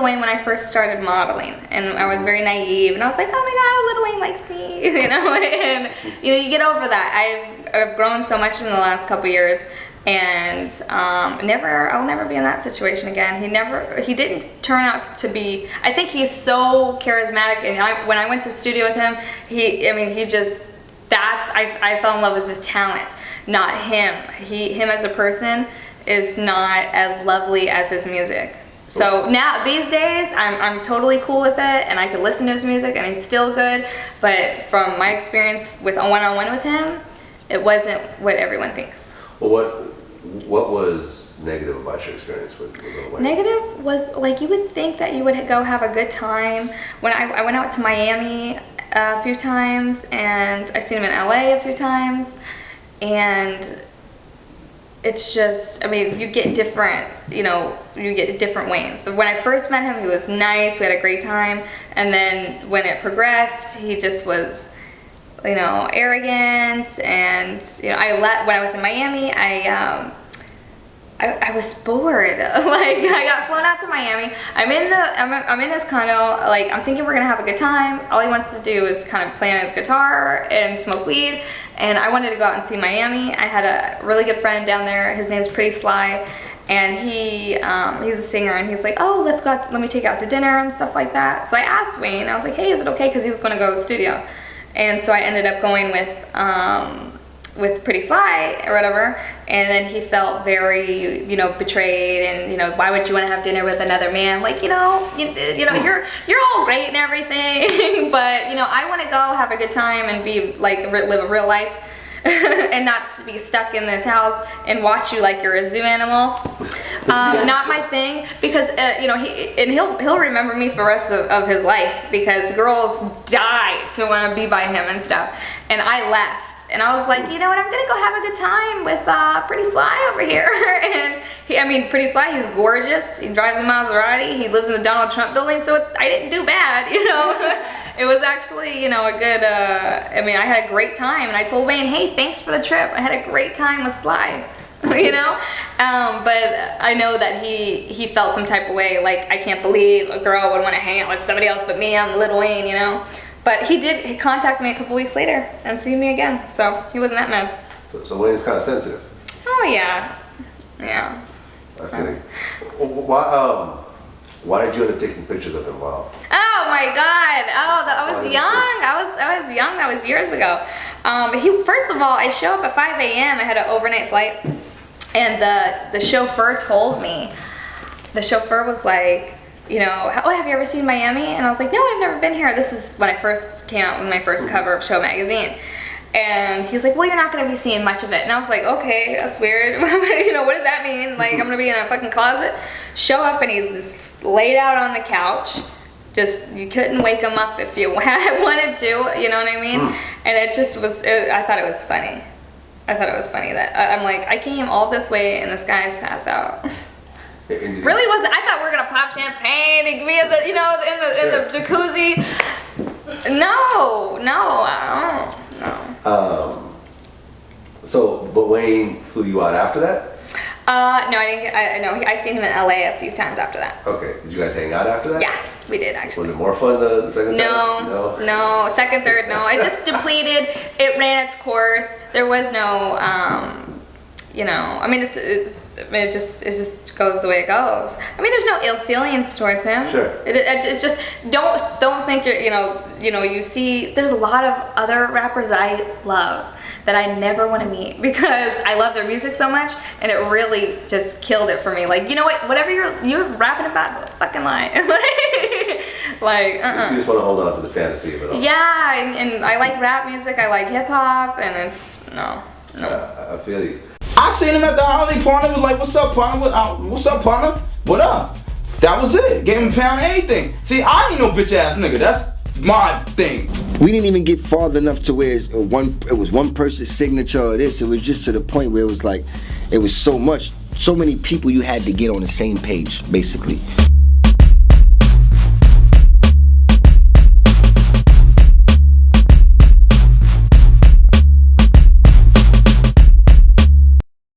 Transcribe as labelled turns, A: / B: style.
A: Lil Wayne when I first started modeling, and I was very naive, and I was like, oh my God, Lil Wayne likes me, you know, and you get over that. I've grown so much in the last couple years, and I'll never be in that situation again. He didn't turn out to be, I think he's so charismatic, and when I went to the studio with him, I fell in love with the talent, not him. Him as a person is not as lovely as his music. So now, these days, I'm totally cool with it, and I can listen to his music, and he's still good, but from my experience with one-on-one with him, it wasn't what everyone thinks.
B: Well, what was negative about your experience with Lil Wayne?
A: Negative was, like, you would think that you would go have a good time. When I went out to Miami a few times, and I've seen him in LA a few times, and it's just, I mean, you get different, you get different ways. So when I first met him, he was nice, we had a great time, and then when it progressed, he just was, arrogant, and, when I was in Miami, I was bored. Like, I got flown out to Miami. I'm in this condo. Like, I'm thinking we're gonna have a good time. All he wants to do is kind of play on his guitar and smoke weed. And I wanted to go out and see Miami. I had a really good friend down there. His name's Pretty Sly, and he's a singer. And he's like, oh, let's go out. Let me take you out to dinner and stuff like that. So I asked Wayne. I was like, hey, is it okay? Because he was gonna go to the studio. And so I ended up going with Pretty Sly or whatever, and then he felt very, betrayed, and why would you want to have dinner with another man? Like, you're all great and everything, but I want to go have a good time and be like live a real life, and not be stuck in this house and watch you like you're a zoo animal. Not my thing, because he'll remember me for the rest of his life, because girls die to want to be by him and stuff, and I left. And I was like, you know what, I'm gonna go have a good time with Pretty Sly over here. And Pretty Sly, he's gorgeous. He drives a Maserati. He lives in the Donald Trump building, so I didn't do bad, It was actually, a good, I had a great time. And I told Wayne, hey, thanks for the trip. I had a great time with Sly, But I know that he felt some type of way, like, I can't believe a girl would want to hang out with somebody else but me. I'm Lil Wayne, But he contacted me a couple weeks later and seen me again, so he wasn't that mad.
B: So Wayne's kind of sensitive.
A: Oh yeah, yeah.
B: Okay. Why did you end up taking pictures of him? Wow.
A: Oh my God! I was young. I was young. That was years ago. First of all, I show up at 5 a.m. I had an overnight flight, and the chauffeur told me. The chauffeur was like, oh, have you ever seen Miami? And I was like, no, I've never been here. This is when I first came out with my first cover of Show magazine. And he's like, well, you're not going to be seeing much of it. And I was like, okay, that's weird. What does that mean? Like, I'm going to be in a fucking closet? Show up, and he's just laid out on the couch. Just, you couldn't wake him up if you wanted to, you know what I mean? And it just was, I thought it was funny. I thought it was funny that, I'm like, I came all this way and this guy's passed out. Really wasn't. I thought we were gonna pop champagne and be in the, in the jacuzzi. No.
B: But Wayne flew you out after that?
A: No, I didn't. No, I seen him in LA a few times after that.
B: Okay. Did you guys hang out after that?
A: Yeah, we did actually.
B: Was it more fun the second time?
A: No. Second, third, no. It just depleted. It ran its course. There was no, it just goes the way it goes. There's no ill feelings towards him.
B: Sure.
A: It's just don't think you're you see there's a lot of other rappers that I love that I never want to meet because I love their music so much, and it really just killed it for me. Like, whatever you're rapping about, fucking lie.
B: You just want to hold on to the fantasy of it all.
A: Yeah, and I like rap music. I like hip hop, and it's no.
B: I feel you.
C: I seen him at the holiday party. Was like, "What's up, partner? What's up, partner? What up?" That was it. Gave him a pound of anything. See, I ain't no bitch ass nigga. That's my thing.
D: We didn't even get far enough to where it was one person's signature or this. It was just to the point where it was like, it was so many people you had to get on the same page, basically.